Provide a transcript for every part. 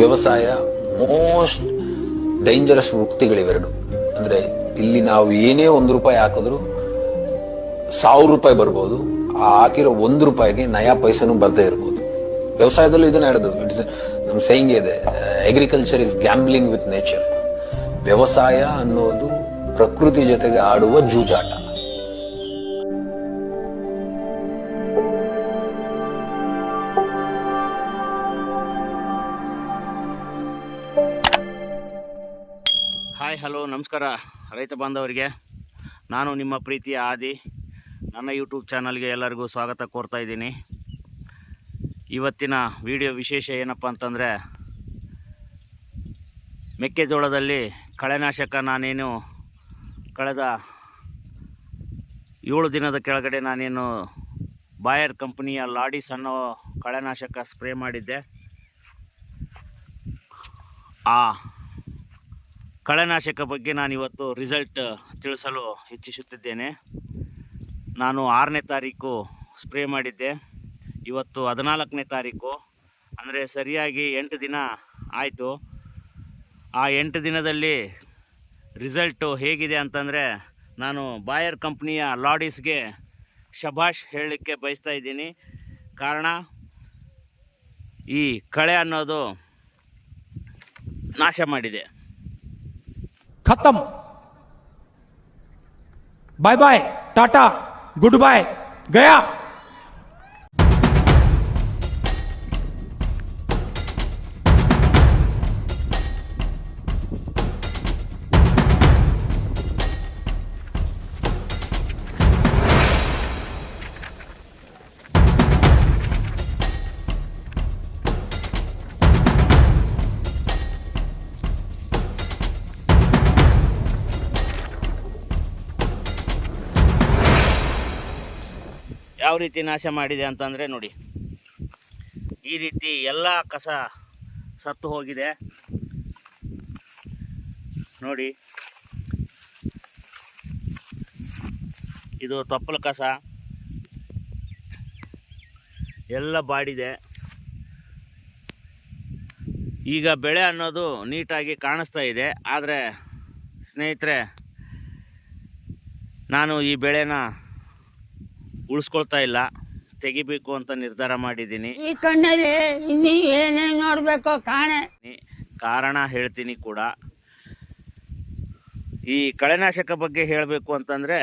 ವ್ಯವಸಾಯ most dangerous ವೃತ್ತಿಗಳಿವೆರಡು. ಅಂದ್ರೆ ಇಲ್ಲಿ ನಾವು ಏನೇ ₹1 ಹಾಕಿದ್ರು ₹1000 ಬರ್ಬೋದು, ಆ ಹಾಕಿರೋ ₹1ಗೆ ನಯಾ ಪೈಸೆನೂ ಬರ್ದೇ ಇರ್ಬೋದು. ವ್ಯವಸಾಯದಲ್ಲೂ ಇದನ್ನ ಹೇಳೋದು. ನಮ್ ಸೇಯಿಂಗ್ ಇದೆ, agriculture is gambling with nature. ವ್ಯವಸಾಯ ಅನ್ನೋದು ಪ್ರಕೃತಿ ಜೊತೆಗೆ ಆಡುವ ಜೂಜಾಟ. ಹಾಯ್, ಹಲೋ, ನಮಸ್ಕಾರ ರೈತ ಬಾಂಧವರಿಗೆ. ನಾನು ನಿಮ್ಮ ಪ್ರೀತಿಯ ಆದಿ. ನನ್ನ ಯೂಟ್ಯೂಬ್ ಚಾನಲ್ಗೆ ಎಲ್ಲರಿಗೂ ಸ್ವಾಗತ ಕೋರ್ತಾ ಇದ್ದೀನಿ. ಇವತ್ತಿನ ವಿಡಿಯೋ ವಿಶೇಷ ಏನಪ್ಪ ಅಂತಂದರೆ, ಮೆಕ್ಕೆಜೋಳದಲ್ಲಿ ಕಳೆನಾಶಕ ನಾನೇನು ಕಳೆದ 7 ದಿನದ ಕೆಳಗಡೆ ನಾನೇನು ಬಾಯರ್ ಕಂಪನಿಯ ಲಾಡಿಸ್ ಅನ್ನೋ ಕಳೆನಾಶಕ ಸ್ಪ್ರೇ ಮಾಡಿದ್ದೆ. ಆ ಕಳೆನಾಶಕ ಬಗ್ಗೆ ನಾನಿವತ್ತು ರಿಸಲ್ಟ್ ತಿಳಿಸಲು ಇಚ್ಛಿಸುತ್ತಿದ್ದೇನೆ. ನಾನು 6ನೇ ತಾರೀಕು ಸ್ಪ್ರೇ ಮಾಡಿದ್ದೆ. ಇವತ್ತು 14ನೇ ತಾರೀಕು, ಅಂದರೆ ಸರಿಯಾಗಿ 8 ದಿನ ಆಯಿತು. ಆ 8 ದಿನದಲ್ಲಿ ರಿಸಲ್ಟು ಹೇಗಿದೆ ಅಂತಂದರೆ, ನಾನು ಬಾಯರ್ ಕಂಪ್ನಿಯ ಲಾಡಿಸ್ಗೆ ಶಭಾಷ್ ಹೇಳಲಿಕ್ಕೆ ಬಯಸ್ತಾ ಇದ್ದೀನಿ. ಕಾರಣ, ಈ ಕಳೆ ಅನ್ನೋದು ನಾಶ ಮಾಡಿದೆ. खत्म, bye bye, tata, good bye, गया। ಯಾವ ರೀತಿ ನಾಶ ಮಾಡಿದೆ ಅಂತಂದರೆ ನೋಡಿ, ಈ ರೀತಿ ಎಲ್ಲ ಕಸ ಸತ್ತು ಹೋಗಿದೆ ನೋಡಿ. ಇದು ತೊಪ್ಪಲ ಕಸ ಎಲ್ಲ ಬಾಡಿದೆ. ಈಗ ಬೆಳೆ ಅನ್ನೋದು ನೀಟಾಗಿ ಕಾಣಿಸ್ತಾ ಇದೆ. ಆದರೆ ಸ್ನೇಹಿತರೆ, ನಾನು ಈ ಬೆಳೆನ ಉಳಿಸ್ಕೊಳ್ತಾ ಇಲ್ಲ, ತೆಗಿಬೇಕು ಅಂತ ನಿರ್ಧಾರ ಮಾಡಿದ್ದೀನಿ. ಈ ಕಣ್ಣಲ್ಲಿ ಇನ್ನೂ ಏನೇನು ನೋಡಬೇಕು ಕಾರಣ ಹೇಳ್ತೀನಿ ಕೂಡ. ಈ ಕಳೆನಾಶಕ ಬಗ್ಗೆ ಹೇಳಬೇಕು ಅಂತಂದರೆ,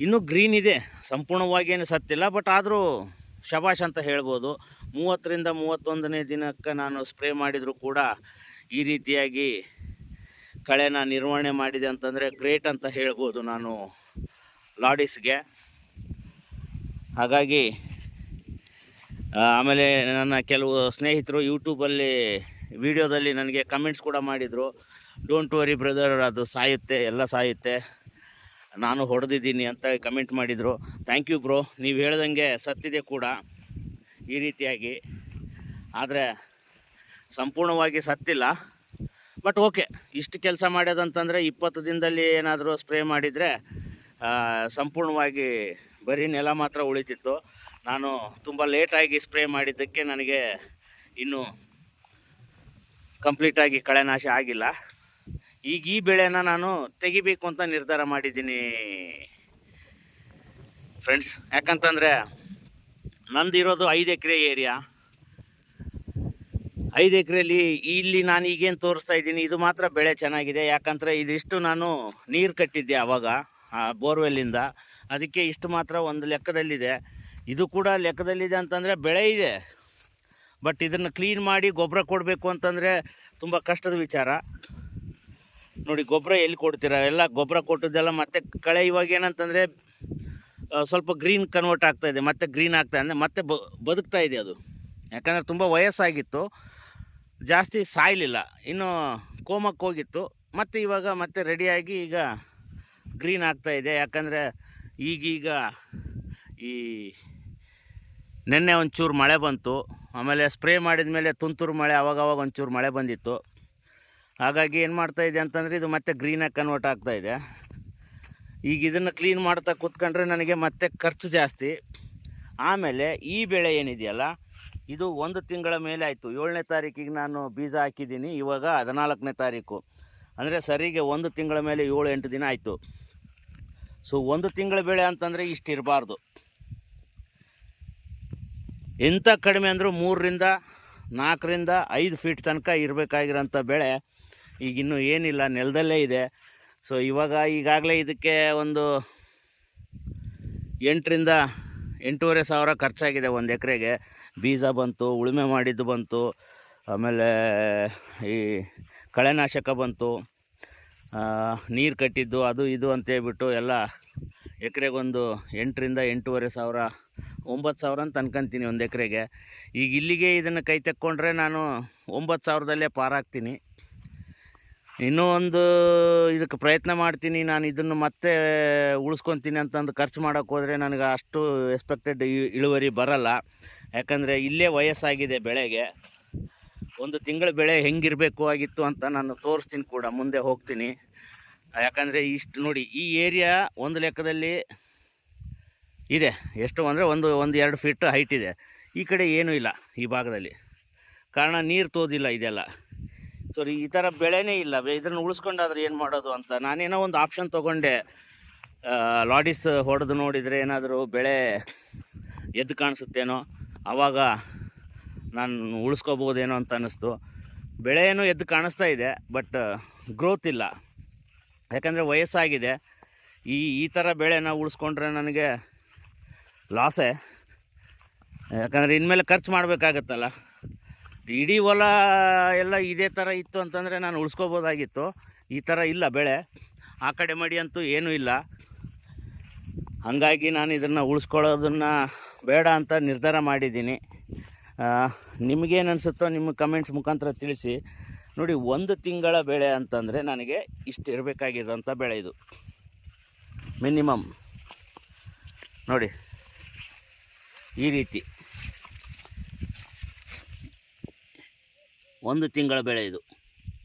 ಇನ್ನೂ ಗ್ರೀನ್ ಇದೆ, ಸಂಪೂರ್ಣವಾಗಿ ಏನು ಸತ್ತಿಲ್ಲ. ಬಟ್ ಆದರೂ ಶಬಾಷ್ ಅಂತ ಹೇಳ್ಬೋದು. 30ರಿಂದ 31ನೇ ದಿನಕ್ಕೆ ನಾನು ಸ್ಪ್ರೇ ಮಾಡಿದರೂ ಕೂಡ ಈ ರೀತಿಯಾಗಿ ಕಳೆನ ನಿರ್ವಹಣೆ ಮಾಡಿದೆ ಅಂತಂದರೆ ಗ್ರೇಟ್ ಅಂತ ಹೇಳ್ಬೋದು ನಾನು ಲಾಡಿಸ್ಗೆ. ಹಾಗಾಗಿ ಆಮೇಲೆ ನನ್ನ ಕೆಲವು ಸ್ನೇಹಿತರು ಯೂಟ್ಯೂಬಲ್ಲಿ ವಿಡಿಯೋದಲ್ಲಿ ನನಗೆ ಕಮೆಂಟ್ಸ್ ಕೂಡ ಮಾಡಿದರು. ಡೋಂಟ್ ವರಿ ಬ್ರದರ್, ಅದು ಸಾಯುತ್ತೆ, ಎಲ್ಲ ಸಾಯುತ್ತೆ, ನಾನು ಹೊಡೆದಿದ್ದೀನಿ ಅಂತ ಕಮೆಂಟ್ ಮಾಡಿದರು. ಥ್ಯಾಂಕ್ ಯು ಬ್ರೋ, ನೀವು ಹೇಳ್ದಂಗೆ ಸತ್ತಿದೆ ಕೂಡ ಈ ರೀತಿಯಾಗಿ. ಆದರೆ ಸಂಪೂರ್ಣವಾಗಿ ಸತ್ತಿಲ್ಲ. ಬಟ್ ಓಕೆ, ಇಷ್ಟು ಕೆಲಸ ಮಾಡ್ಯೋದಂತಂದರೆ 20 ದಿನದಲ್ಲಿ ಏನಾದರೂ ಸ್ಪ್ರೇ ಮಾಡಿದರೆ ಸಂಪೂರ್ಣವಾಗಿ ಬರೀ ನೆಲ ಮಾತ್ರ ಉಳಿತಿತ್ತು. ನಾನು ತುಂಬ ಲೇಟಾಗಿ ಸ್ಪ್ರೇ ಮಾಡಿದ್ದಕ್ಕೆ ನನಗೆ ಇನ್ನೂ ಕಂಪ್ಲೀಟಾಗಿ ಕಳೆನಾಶ ಆಗಿಲ್ಲ. ಈಗ ಈ ಬೆಳೆನ ನಾನು ತೆಗಿಬೇಕು ಅಂತ ನಿರ್ಧಾರ ಮಾಡಿದ್ದೀನಿ ಫ್ರೆಂಡ್ಸ್. ಯಾಕಂತಂದರೆ ನಂದು ಇರೋದು 5 ಎಕರೆ ಏರಿಯಾ. 5 ಎಕರೆಯಲ್ಲಿ ಇಲ್ಲಿ ನಾನು ಈಗೇನು ತೋರಿಸ್ತಾ ಇದ್ದೀನಿ, ಇದು ಮಾತ್ರ ಬೆಳೆ ಚೆನ್ನಾಗಿದೆ. ಯಾಕಂದರೆ ಇದಿಷ್ಟು ನಾನು ನೀರು ಕಟ್ಟಿದ್ದೆ ಆವಾಗ ಬೋರ್ವೆಲ್ಲಿಂದ, ಅದಕ್ಕೆ ಇಷ್ಟು ಮಾತ್ರ ಒಂದು ಲೆಕ್ಕದಲ್ಲಿದೆ. ಇದು ಕೂಡ ಲೆಕ್ಕದಲ್ಲಿದೆ ಅಂತಂದರೆ ಬೆಳೆ ಇದೆ. ಬಟ್ ಇದನ್ನು ಕ್ಲೀನ್ ಮಾಡಿ ಗೊಬ್ಬರ ಕೊಡಬೇಕು ಅಂತಂದರೆ ತುಂಬ ಕಷ್ಟದ ವಿಚಾರ. ನೋಡಿ, ಗೊಬ್ಬರ ಎಲ್ಲಿ ಕೊಡ್ತೀರಾ? ಎಲ್ಲ ಗೊಬ್ಬರ ಕೊಟ್ಟದ್ದೆಲ್ಲ ಮತ್ತೆ ಕಳೆ ಇವಾಗ ಏನಂತಂದರೆ ಸ್ವಲ್ಪ ಗ್ರೀನ್ ಕನ್ವರ್ಟ್ ಆಗ್ತಾಯಿದೆ, ಮತ್ತೆ ಗ್ರೀನ್ ಆಗ್ತಾ ಅಂದರೆ ಮತ್ತೆ ಬದುಕ್ತಾ ಇದೆ ಅದು. ಯಾಕಂದರೆ ತುಂಬ ವಯಸ್ಸಾಗಿತ್ತು, ಜಾಸ್ತಿ ಸಾಯಲಿಲ್ಲ, ಇನ್ನು ಕೋಮಕ್ಕೆ ಹೋಗಿತ್ತು. ಮತ್ತು ಇವಾಗ ಮತ್ತೆ ರೆಡಿಯಾಗಿ ಈಗ ಗ್ರೀನ್ ಆಗ್ತಾಯಿದೆ. ಯಾಕಂದರೆ ಈಗೀಗ ಈ ನೆನ್ನೆ ಒಂಚೂರು ಮಳೆ ಬಂತು, ಆಮೇಲೆ ಸ್ಪ್ರೇ ಮಾಡಿದ ಮೇಲೆ ತುಂತುರು ಮಳೆ, ಆವಾಗವಾಗ ಒಂಚೂರು ಮಳೆ ಬಂದಿತ್ತು. ಹಾಗಾಗಿ ಏನು ಮಾಡ್ತಾಯಿದೆ ಅಂತಂದರೆ ಇದು ಮತ್ತೆ ಗ್ರೀನಾಗಿ ಕನ್ವರ್ಟ್ ಆಗ್ತಾಯಿದೆ. ಈಗ ಇದನ್ನು ಕ್ಲೀನ್ ಮಾಡ್ತಾ ಕೂತ್ಕೊಂಡ್ರೆ ನನಗೆ ಮತ್ತೆ ಖರ್ಚು ಜಾಸ್ತಿ. ಆಮೇಲೆ ಈ ಬೆಳೆ ಏನಿದೆಯಲ್ಲ, ಇದು 1 ತಿಂಗಳ ಮೇಲೆ ಆಯಿತು. 7ನೇ ತಾರೀಕಿಗೆ ನಾನು ಬೀಜ ಹಾಕಿದ್ದೀನಿ, ಇವಾಗ 14ನೇ ತಾರೀಕು, ಅಂದರೆ ಸರಿಗೆ 1 ತಿಂಗಳ ಮೇಲೆ 7-8 ದಿನ ಆಯಿತು. ಸೊ 1 ತಿಂಗಳ ಬೆಳೆ ಅಂತಂದರೆ ಇಷ್ಟಿರಬಾರ್ದು. ಎಂಥ ಕಡಿಮೆ ಅಂದರೂ 3ರಿಂದ 4ರಿಂದ 5 ಫೀಟ್ ತನಕ ಇರಬೇಕಾಗಿರೋಂಥ ಬೆಳೆ ಈಗಿನ್ನೂ ಏನಿಲ್ಲ, ನೆಲದಲ್ಲೇ ಇದೆ. ಸೊ ಈಗಾಗಲೇ ಇದಕ್ಕೆ ಒಂದು 8ರಿಂದ 8,500 ಸಾವಿರ ಖರ್ಚಾಗಿದೆ 1 ಎಕರೆಗೆ. ಬೀಜ ಬಂತು, ಉಳುಮೆ ಮಾಡಿದ್ದು ಬಂತು, ಆಮೇಲೆ ಈ ಕಳೆನಾಶಕ ಬಂತು, ನೀರು ಕಟ್ಟಿದ್ದು ಅದು ಇದು ಅಂತೇಳ್ಬಿಟ್ಟು ಎಲ್ಲ ಎಕರೆಗೊಂದು 8ರಿಂದ 8,500 ಸಾವಿರ, 9,000 ಅಂತ ಅನ್ಕೊಂತೀನಿ 1 ಎಕರೆಗೆ. ಈಗ ಇಲ್ಲಿಗೆ ಇದನ್ನು ಕೈ ತೆಕ್ಕೊಂಡ್ರೆ ನಾನು 9,000ದಲ್ಲೇ ಪಾರಾಗ್ತೀನಿ. ಇನ್ನೂ ಒಂದು ಇದಕ್ಕೆ ಪ್ರಯತ್ನ ಮಾಡ್ತೀನಿ. ನಾನು ಇದನ್ನು ಮತ್ತೆ ಉಳಿಸ್ಕೊತೀನಿ ಅಂತಂದು ಖರ್ಚು ಮಾಡೋಕ್ಕೆ ಹೋದರೆ ನನಗೆ ಅಷ್ಟು ಎಕ್ಸ್ಪೆಕ್ಟೆಡ್ ಇಳುವರಿ ಬರಲ್ಲ. ಯಾಕಂದರೆ ಇಲ್ಲೇ ವಯಸ್ಸಾಗಿದೆ ಬೆಳೆಗೆ. 1 ತಿಂಗಳ ಬೆಳೆ ಹೆಂಗಿರಬೇಕು ಆಗಿತ್ತು ಅಂತ ನಾನು ತೋರಿಸ್ತೀನಿ ಕೂಡ, ಮುಂದೆ ಹೋಗ್ತೀನಿ. ಯಾಕಂದರೆ ಇಷ್ಟು ನೋಡಿ, ಈ ಏರಿಯಾ ಒಂದು ಲೆಕ್ಕದಲ್ಲಿ ಇದೆ, ಎಷ್ಟು ಅಂದರೆ ಒಂದು 2 ಫೀಟ್ ಹೈಟ್ ಇದೆ. ಈ ಕಡೆ ಏನೂ ಇಲ್ಲ ಈ ಭಾಗದಲ್ಲಿ, ಕಾರಣ ನೀರು ತೋದಿಲ್ಲ ಇದೆಲ್ಲ. ಸೊ ಈ ಥರ ಬೆಳೆನೇ ಇಲ್ಲ. ಇದನ್ನು ಉಳಿಸ್ಕೊಂಡಾದ್ರೆ ಏನು ಮಾಡೋದು ಅಂತ ನಾನೇನೋ ಒಂದು ಆಪ್ಷನ್ ತೊಗೊಂಡೆ. ಲಾಡಿಸ್ ಹೊಡೆದು ನೋಡಿದರೆ ಏನಾದರೂ ಬೆಳೆ ಎದ್ದು ಕಾಣಿಸುತ್ತೇನೋ, ಆವಾಗ ನಾನು ಉಳಿಸ್ಕೋಬೋದೇನೋ ಅಂತ ಅನ್ನಿಸ್ತು. ಬೆಳೆ ಏನೋ ಎದ್ದು ಕಾಣಿಸ್ತಾ ಇದೆ, ಬಟ್ ಗ್ರೋತ್ ಇಲ್ಲ. ಯಾಕಂದರೆ ವಯಸ್ಸಾಗಿದೆ. ಈ ಥರ ಬೆಳೆನ ಉಳಿಸ್ಕೊಂಡ್ರೆ ನನಗೆ ಲಾಸೇ. ಯಾಕಂದರೆ ಇನ್ಮೇಲೆ ಖರ್ಚು ಮಾಡಬೇಕಾಗತ್ತಲ್ಲ. ಇಡೀ ಹೊಲ ಎಲ್ಲ ಇದೇ ಥರ ಇತ್ತು ಅಂತಂದರೆ ನಾನು ಉಳಿಸ್ಕೋಬೋದಾಗಿತ್ತು. ಈ ಥರ ಇಲ್ಲ ಬೆಳೆ, ಆ ಕಡೆ ಮಡಿ ಅಂತೂ ಏನೂ ಇಲ್ಲ. ಹಾಗಾಗಿ ನಾನು ಇದನ್ನು ಉಳಿಸ್ಕೊಳ್ಳೋದನ್ನು ಬೇಡ ಅಂತ ನಿರ್ಧಾರ ಮಾಡಿದ್ದೀನಿ. ನಿಮಗೇನು ಅನಿಸುತ್ತೋ ನಿಮ್ಮ ಕಮೆಂಟ್ಸ್ ಮುಖಾಂತರ ತಿಳಿಸಿ. ನೋಡಿ, 1 ತಿಂಗಳ ಬೆಳೆ ಅಂತಂದರೆ ನನಗೆ ಇಷ್ಟು ಇರಬೇಕಾಗಿರೋಂಥ ಬೆಳೆ ಇದು ಮಿನಿಮಮ್. ನೋಡಿ ಈ ರೀತಿ 1 ತಿಂಗಳ ಬೆಳೆ ಇದು.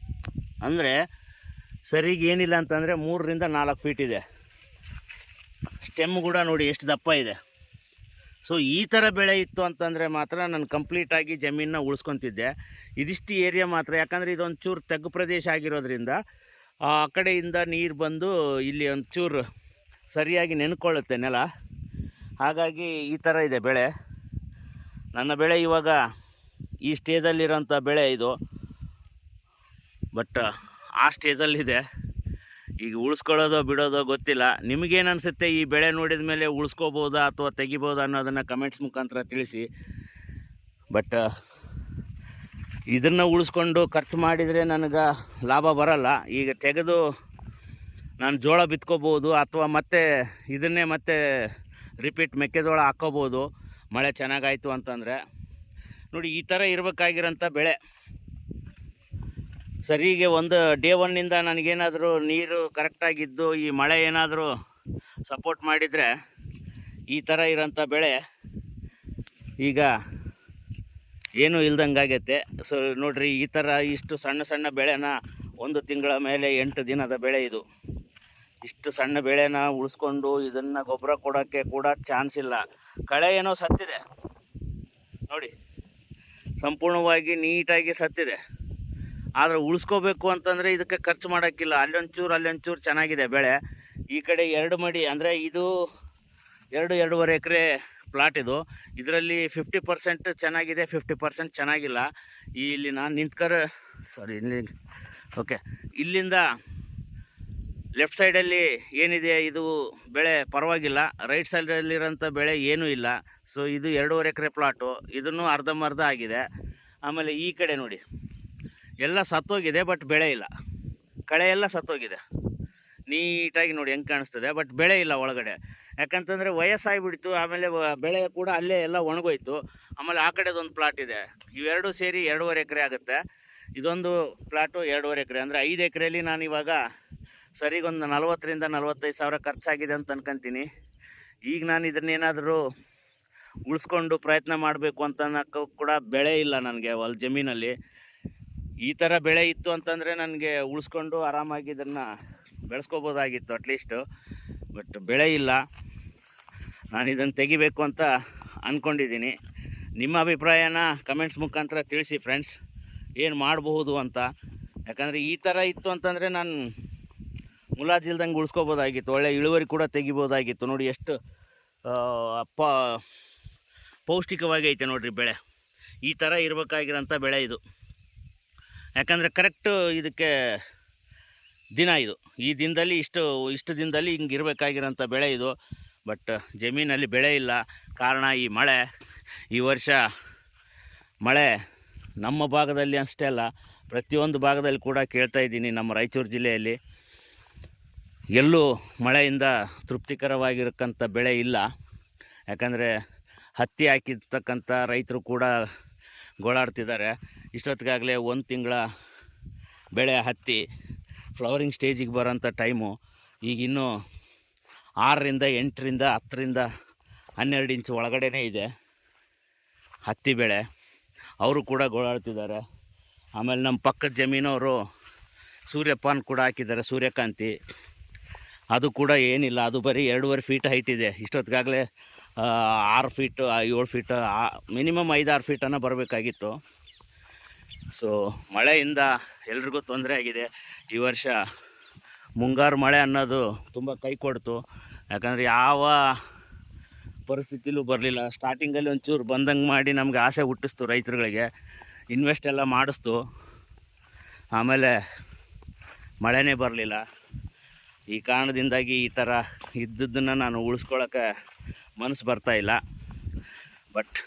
ಅಂದರೆ ಸರಿಗೆ ಏನಿಲ್ಲ ಅಂತಂದರೆ 3ರಿಂದ 4 ಫೀಟ್ ಇದೆ. ಸ್ಟೆಮ್ ಕೂಡ ನೋಡಿ ಎಷ್ಟು ದಪ್ಪ ಇದೆ. ಸೊ ಈ ಥರ ಬೆಳೆ ಇತ್ತು ಅಂತಂದರೆ ಮಾತ್ರ ನಾನು ಕಂಪ್ಲೀಟಾಗಿ ಜಮೀನನ್ನ ಉಳಿಸ್ಕೊತಿದ್ದೆ. ಇದಿಷ್ಟು ಏರಿಯಾ ಮಾತ್ರ, ಯಾಕಂದರೆ ಇದೊಂಚೂರು ತಗ್ಗು ಪ್ರದೇಶ ಆಗಿರೋದ್ರಿಂದ ಆ ಕಡೆಯಿಂದ ನೀರು ಬಂದು ಇಲ್ಲಿ ಒಂಚೂರು ಸರಿಯಾಗಿ ನೆನ್ಕೊಳ್ಳುತ್ತೆ ನೆಲ. ಹಾಗಾಗಿ ಈ ಥರ ಇದೆ ಬೆಳೆ. ನನ್ನ ಬೆಳೆ ಇವಾಗ ಈ ಸ್ಟೇಜಲ್ಲಿರೋಂಥ ಬೆಳೆ ಇದು, ಬಟ್ ಆ ಸ್ಟೇಜಲ್ಲಿದೆ. ಈಗ ಉಳಿಸ್ಕೊಳ್ಳೋದೋ ಬಿಡೋದೋ ಗೊತ್ತಿಲ್ಲ. ನಿಮಗೇನು ಅನಿಸುತ್ತೆ ಈ ಬೆಳೆ ನೋಡಿದ ಮೇಲೆ ಉಳಿಸ್ಕೋಬೋದಾ ಅಥವಾ ತೆಗಿಬೋದಾ ಅನ್ನೋದನ್ನು ಕಮೆಂಟ್ಸ್ ಮುಖಾಂತರ ತಿಳಿಸಿ. ಬಟ್ ಇದನ್ನು ಉಳಿಸ್ಕೊಂಡು ಖರ್ಚು ಮಾಡಿದರೆ ನನಗೆ ಲಾಭ ಬರಲ್ಲ. ಈಗ ತೆಗೆದು ನಾನು ಜೋಳ ಬಿತ್ಕೋಬೋದು, ಅಥವಾ ಮತ್ತೆ ಇದನ್ನೇ ಮತ್ತೆ ರಿಪೀಟ್ ಮೆಕ್ಕೆಜೋಳ ಹಾಕ್ಕೋಬೋದು ಮಳೆ ಚೆನ್ನಾಗಾಯಿತು ಅಂತಂದರೆ. ನೋಡಿ, ಈ ಥರ ಇರಬೇಕಾಗಿರೋಂಥ ಬೆಳೆ. ಸರಿಗೆ ಒಂದು ಡೇ 1ನಿಂದ ನನಗೇನಾದರೂ ನೀರು ಕರೆಕ್ಟಾಗಿದ್ದು ಈ ಮಳೆ ಏನಾದರೂ ಸಪೋರ್ಟ್ ಮಾಡಿದರೆ ಈ ಥರ ಇರೋಂಥ ಬೆಳೆ ಈಗ ಏನೂ ಇಲ್ದಂಗಾಗೈತೆ. ಸೊ ನೋಡಿರಿ, ಈ ಥರ ಇಷ್ಟು ಸಣ್ಣ ಸಣ್ಣ ಬೆಳೆನ 1 ತಿಂಗಳ ಮೇಲೆ 8 ದಿನದ ಬೆಳೆ ಇದು. ಇಷ್ಟು ಸಣ್ಣ ಬೆಳೆನ ಉಳಿಸ್ಕೊಂಡು ಇದನ್ನು ಗೊಬ್ಬರ ಕೊಡೋಕ್ಕೆ ಕೂಡ ಚಾನ್ಸ್ ಇಲ್ಲ. ಕಳೆ ಏನೋ ಸತ್ತಿದೆ ನೋಡಿ, ಸಂಪೂರ್ಣವಾಗಿ ನೀಟಾಗಿ ಸತ್ತಿದೆ. ಆದರೆ ಉಳಿಸ್ಕೋಬೇಕು ಅಂತಂದರೆ ಇದಕ್ಕೆ ಖರ್ಚು ಮಾಡೋಕ್ಕಿಲ್ಲ. ಅಲ್ಲೊಂಚೂರು ಚೆನ್ನಾಗಿದೆ ಬೆಳೆ. ಈ ಕಡೆ 2 ಮಡಿ, ಅಂದರೆ ಇದು 2-2.5 ಎಕರೆ ಪ್ಲಾಟ್ ಇದು. ಇದರಲ್ಲಿ 50% ಚೆನ್ನಾಗಿದೆ, 50% ಚೆನ್ನಾಗಿಲ್ಲ. ಇಲ್ಲಿ ನಾನು ಇಲ್ಲಿ ಓಕೆ, ಇಲ್ಲಿಂದ ಲೆಫ್ಟ್ ಸೈಡಲ್ಲಿ ಏನಿದೆ ಇದು ಬೆಳೆ ಪರವಾಗಿಲ್ಲ. ರೈಟ್ ಸೈಡಲ್ಲಿರೋಂಥ ಬೆಳೆ ಏನೂ ಇಲ್ಲ. ಸೊ ಇದು 2.5 ಎಕರೆ ಪ್ಲಾಟು, ಇದನ್ನು ಅರ್ಧಂಬರ್ಧ ಆಗಿದೆ. ಆಮೇಲೆ ಈ ಕಡೆ ನೋಡಿ, ಎಲ್ಲ ಸತ್ತೋಗಿದೆ, ಬಟ್ ಬೆಳೆ ಇಲ್ಲ. ಕಳೆ ಎಲ್ಲ ಸತ್ತೋಗಿದೆ, ನೀಟಾಗಿ ನೋಡಿ ಹೆಂಗೆ ಕಾಣಿಸ್ತದೆ, ಬಟ್ ಬೆಳೆ ಇಲ್ಲ ಒಳಗಡೆ. ಯಾಕಂತಂದರೆ ವಯಸ್ಸಾಗಿಬಿಡ್ತು. ಆಮೇಲೆ ಬೆಳೆ ಕೂಡ ಅಲ್ಲೇ ಎಲ್ಲ ಒಣಗೋಯ್ತು. ಆಮೇಲೆ ಆ ಕಡೆದೊಂದು ಪ್ಲಾಟ್ ಇದೆ, ಇವೆರಡೂ ಸೇರಿ 2.5 ಎಕರೆ ಆಗುತ್ತೆ. ಇದೊಂದು ಪ್ಲಾಟು 2.5 ಎಕರೆ, ಅಂದರೆ 5 ಎಕರೆಯಲ್ಲಿ ನಾನು ಇವಾಗ ಸರಿಗೊಂದು 40ರಿಂದ 45 ಸಾವಿರ ಖರ್ಚಾಗಿದೆ ಅಂತ ಅನ್ಕೊಂತೀನಿ. ಈಗ ನಾನು ಇದನ್ನೇನಾದರೂ ಉಳಿಸ್ಕೊಂಡು ಪ್ರಯತ್ನ ಮಾಡಬೇಕು ಅಂತ ಅನ್ನೋಕ್ಕೂ ಕೂಡ ಬೆಳೆ ಇಲ್ಲ ನನಗೆ ಹೊಲ ಜಮೀನಲ್ಲಿ. ಈ ಥರ ಬೆಳೆ ಇತ್ತು ಅಂತಂದರೆ ನನಗೆ ಉಳಿಸ್ಕೊಂಡು ಆರಾಮಾಗಿ ಇದನ್ನು ಬೆಳೆಸ್ಕೋಬೋದಾಗಿತ್ತು ಅಟ್ಲೀಸ್ಟು. ಬಟ್ ಬೆಳೆ ಇಲ್ಲ. ನಾನು ಇದನ್ನು ತೆಗಿಬೇಕು ಅಂತ ಅಂದ್ಕೊಂಡಿದ್ದೀನಿ. ನಿಮ್ಮ ಅಭಿಪ್ರಾಯನ ಕಮೆಂಟ್ಸ್ ಮುಖಾಂತರ ತಿಳಿಸಿ ಫ್ರೆಂಡ್ಸ್, ಏನು ಮಾಡಬಹುದು ಅಂತ. ಯಾಕಂದರೆ ಈ ಥರ ಇತ್ತು ಅಂತಂದರೆ ನಾನು ಮುಲಾಜಿಲ್ದಂಗೆ ಉಳಿಸ್ಕೋಬೋದಾಗಿತ್ತು, ಒಳ್ಳೆ ಇಳುವರಿ ಕೂಡ ತೆಗಿಬೋದಾಗಿತ್ತು. ನೋಡಿ ಎಷ್ಟು ಪೌಷ್ಟಿಕವಾಗಿ ಐತೆ ನೋಡಿರಿ ಬೆಳೆ. ಈ ಥರ ಇರಬೇಕಾಗಿರೋಂಥ ಬೆಳೆ ಇದು. ಯಾಕಂದರೆ ಕರೆಕ್ಟು ಇದಕ್ಕೆ ದಿನ ಇದು, ಈ ದಿನದಲ್ಲಿ ಇಷ್ಟು ದಿನದಲ್ಲಿ ಹಿಂಗೆ ಇರಬೇಕಾಗಿರೋಂಥ ಬೆಳೆ ಇದು. ಬಟ್ ಜಮೀನಲ್ಲಿ ಬೆಳೆ ಇಲ್ಲ. ಕಾರಣ ಈ ಮಳೆ. ಈ ವರ್ಷ ಮಳೆ ನಮ್ಮ ಭಾಗದಲ್ಲಿ ಅಷ್ಟೇ ಅಲ್ಲ, ಪ್ರತಿಯೊಂದು ಭಾಗದಲ್ಲಿ ಕೂಡ ಕೇಳ್ತಾ ಇದ್ದೀನಿ. ನಮ್ಮ ರಾಯಚೂರು ಜಿಲ್ಲೆಯಲ್ಲಿ ಎಲ್ಲೂ ಮಳೆಯಿಂದ ತೃಪ್ತಿಕರವಾಗಿರಕ್ಕಂಥ ಬೆಳೆ ಇಲ್ಲ. ಯಾಕಂದರೆ ಹತ್ತಿ ಹಾಕಿರ್ತಕ್ಕಂಥ ರೈತರು ಕೂಡ ಗೋಳಾಡ್ತಿದ್ದಾರೆ. ಇಷ್ಟೊತ್ತಿಗಾಗಲೇ 1 ತಿಂಗಳ ಬೆಳೆ ಹತ್ತಿ ಫ್ಲವರಿಂಗ್ ಸ್ಟೇಜಿಗೆ ಬರೋಂಥ ಟೈಮು. ಈಗಿನ್ನೂ 6ರಿಂದ 8ರಿಂದ 10ರಿಂದ 12 ಇಂಚು ಒಳಗಡೆನೇ ಇದೆ ಹತ್ತಿ ಬೆಳೆ. ಅವರು ಕೂಡ ಗೋಳಾಡ್ತಿದ್ದಾರೆ. ಆಮೇಲೆ ನಮ್ಮ ಪಕ್ಕದ ಜಮೀನವರು ಸೂರ್ಯಪಾನ ಕೂಡ ಹಾಕಿದ್ದಾರೆ, ಸೂರ್ಯಕಾಂತಿ. ಅದು ಕೂಡ ಏನಿಲ್ಲ, ಅದು ಬರೀ 2.5 ಫೀಟ್ ಹೈಟ್ ಇದೆ. ಇಷ್ಟೊತ್ತಿಗಾಗಲೇ 6 ಫೀಟು 7 ಫೀಟ್ ಮಿನಿಮಮ್ 5-6 ಫೀಟನ್ನು ಬರಬೇಕಾಗಿತ್ತು. ಸೊ ಮಳೆಯಿಂದ ಎಲ್ರಿಗೂ ತೊಂದರೆ ಆಗಿದೆ. ಈ ವರ್ಷ ಮುಂಗಾರು ಮಳೆ ಅನ್ನೋದು ತುಂಬ ಕೈ ಕೊಡ್ತು. ಯಾಕಂದರೆ ಯಾವ ಪರಿಸ್ಥಿತಿಲೂ ಬರಲಿಲ್ಲ. ಸ್ಟಾರ್ಟಿಂಗಲ್ಲಿ ಒಂಚೂರು ಬಂದಂಗೆ ಮಾಡಿ ನಮಗೆ ಆಸೆ ಹುಟ್ಟಿಸ್ತು, ರೈತರುಗಳಿಗೆ ಇನ್ವೆಸ್ಟ್ ಎಲ್ಲ ಮಾಡಿಸ್ತು. ಆಮೇಲೆ ಮಳೆನೇ ಬರಲಿಲ್ಲ. ಈ ಕಾರಣದಿಂದಾಗಿ ಈ ಥರ ಇದ್ದದ್ದನ್ನು ನಾನು ಉಳಿಸ್ಕೊಳ್ಳೋಕ್ಕೆ ಮನಸ್ಸು ಬರ್ತಾಯಿಲ್ಲ. ಬಟ್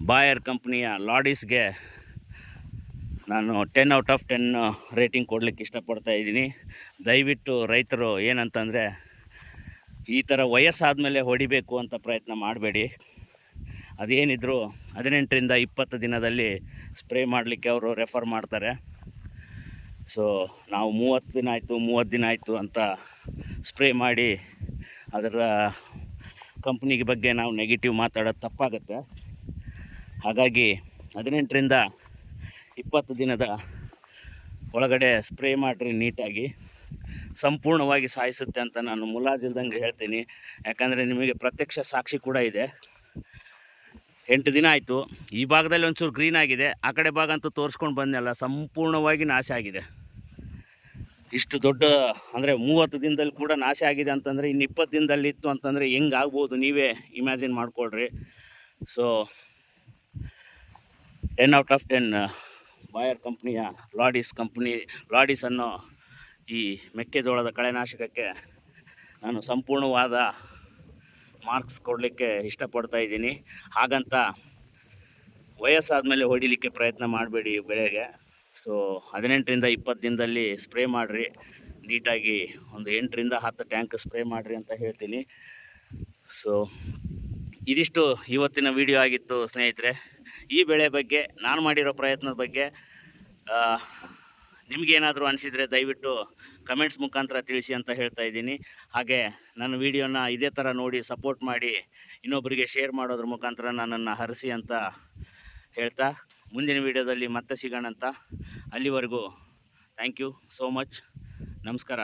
ಬಾಯರ್ ಕಂಪ್ನಿಯ ಲಾಡೀಸ್ಗೆ ನಾನು 10 ಔಟ್ ಆಫ್ 10 ರೇಟಿಂಗ್ ಕೊಡಲಿಕ್ಕೆ ಇಷ್ಟಪಡ್ತಾ ಇದ್ದೀನಿ. ದಯವಿಟ್ಟು ರೈತರು ಏನಂತಂದರೆ ಈ ಥರ ವಯಸ್ಸಾದಮೇಲೆ ಹೊಡಿಬೇಕು ಅಂತ ಪ್ರಯತ್ನ ಮಾಡಬೇಡಿ. ಅದೇನಿದ್ರು 18ರಿಂದ 20 ದಿನದಲ್ಲಿ ಸ್ಪ್ರೇ ಮಾಡಲಿಕ್ಕೆ ಅವರು ರೆಫರ್ ಮಾಡ್ತಾರೆ. ಸೊ ನಾವು 30 ದಿನ ಆಯಿತು ಅಂತ ಸ್ಪ್ರೇ ಮಾಡಿ ಅದರ ಕಂಪ್ನಿಗೆ ಬಗ್ಗೆ ನಾವು ನೆಗೆಟಿವ್ ಮಾತಾಡೋದು ತಪ್ಪಾಗುತ್ತೆ. ಹಾಗಾಗಿ 18ರಿಂದ 20 ದಿನದ ಒಳಗಡೆ ಸ್ಪ್ರೇ ಮಾಡಿರಿ ನೀಟಾಗಿ. ಸಂಪೂರ್ಣವಾಗಿ ಸಾಯಿಸುತ್ತೆ ಅಂತ ನಾನು ಮುಲಾಜಿಲ್ದಂಗೆ ಹೇಳ್ತೀನಿ. ಯಾಕಂದರೆ ನಿಮಗೆ ಪ್ರತ್ಯಕ್ಷ ಸಾಕ್ಷಿ ಕೂಡ ಇದೆ. 8 ದಿನ ಆಯಿತು. ಈ ಭಾಗದಲ್ಲಿ ಒಂಚೂರು ಗ್ರೀನ್ ಆಗಿದೆ, ಆ ಕಡೆ ಭಾಗ ಅಂತೂ ತೋರಿಸ್ಕೊಂಡು ಬಂದೆಲ್ಲ ಸಂಪೂರ್ಣವಾಗಿ ನಾಶ ಆಗಿದೆ. ಇಷ್ಟು ದೊಡ್ಡ ಅಂದರೆ 30 ದಿನದಲ್ಲಿ ಕೂಡ ನಾಶ ಆಗಿದೆ ಅಂತಂದರೆ ಇನ್ನು 20 ದಿನದಲ್ಲಿ ಇತ್ತು ಅಂತಂದರೆ ಹೆಂಗೆ ಆಗ್ಬೋದು ನೀವೇ ಇಮ್ಯಾಜಿನ್ ಮಾಡ್ಕೊಳ್ರಿ. So 10 out of 10 Bayar ಕಂಪ್ನಿಯ ladies ಅನ್ನೋ ಈ ಮೆಕ್ಕೆಜೋಳದ ಕಳೆನಾಶಕಕ್ಕೆ ನಾನು ಸಂಪೂರ್ಣವಾದ ಮಾರ್ಕ್ಸ್ ಕೊಡಲಿಕ್ಕೆ ಇಷ್ಟಪಡ್ತಾ ಇದ್ದೀನಿ. ಹಾಗಂತ ವಯಸ್ಸಾದಮೇಲೆ ಹೊಡಿಲಿಕ್ಕೆ ಪ್ರಯತ್ನ ಮಾಡಬೇಡಿ ಬೆಳೆಗೆ. ಸೊ 18ರಿಂದ 20 ದಿನದಲ್ಲಿ ಸ್ಪ್ರೇ ಮಾಡಿರಿ ನೀಟಾಗಿ. ಒಂದು 8ರಿಂದ 10 ಟ್ಯಾಂಕ್ ಸ್ಪ್ರೇ ಮಾಡಿರಿ ಅಂತ ಹೇಳ್ತೀನಿ. ಸೊ ಇದಿಷ್ಟು ಇವತ್ತಿನ ವಿಡಿಯೋ ಆಗಿತ್ತು ಸ್ನೇಹಿತರೆ. ಈ ಬೆಳೆ ಬಗ್ಗೆ ನಾನು ಮಾಡಿರೋ ಪ್ರಯತ್ನದ ಬಗ್ಗೆ ನಿಮಗೇನಾದರೂ ಅನಿಸಿದರೆ ದಯವಿಟ್ಟು ಕಮೆಂಟ್ಸ್ ಮುಖಾಂತರ ತಿಳಿಸಿ ಅಂತ ಹೇಳ್ತಾ ಇದ್ದೀನಿ. ಹಾಗೆ ನನ್ನ ವಿಡಿಯೋನ ಇದೇ ಥರ ನೋಡಿ ಸಪೋರ್ಟ್ ಮಾಡಿ ಇನ್ನೊಬ್ಬರಿಗೆ ಶೇರ್ ಮಾಡೋದ್ರ ಮುಖಾಂತರ ನನ್ನನ್ನು ಹರಿಸಿ ಅಂತ ಹೇಳ್ತಾ ಮುಂದಿನ ವಿಡಿಯೋದಲ್ಲಿ ಮತ್ತೆ ಸಿಗೋಣ ಅಂತ. ಅಲ್ಲಿವರೆಗೂ ಥ್ಯಾಂಕ್ ಯು ಸೋ ಮಚ್. ನಮಸ್ಕಾರ.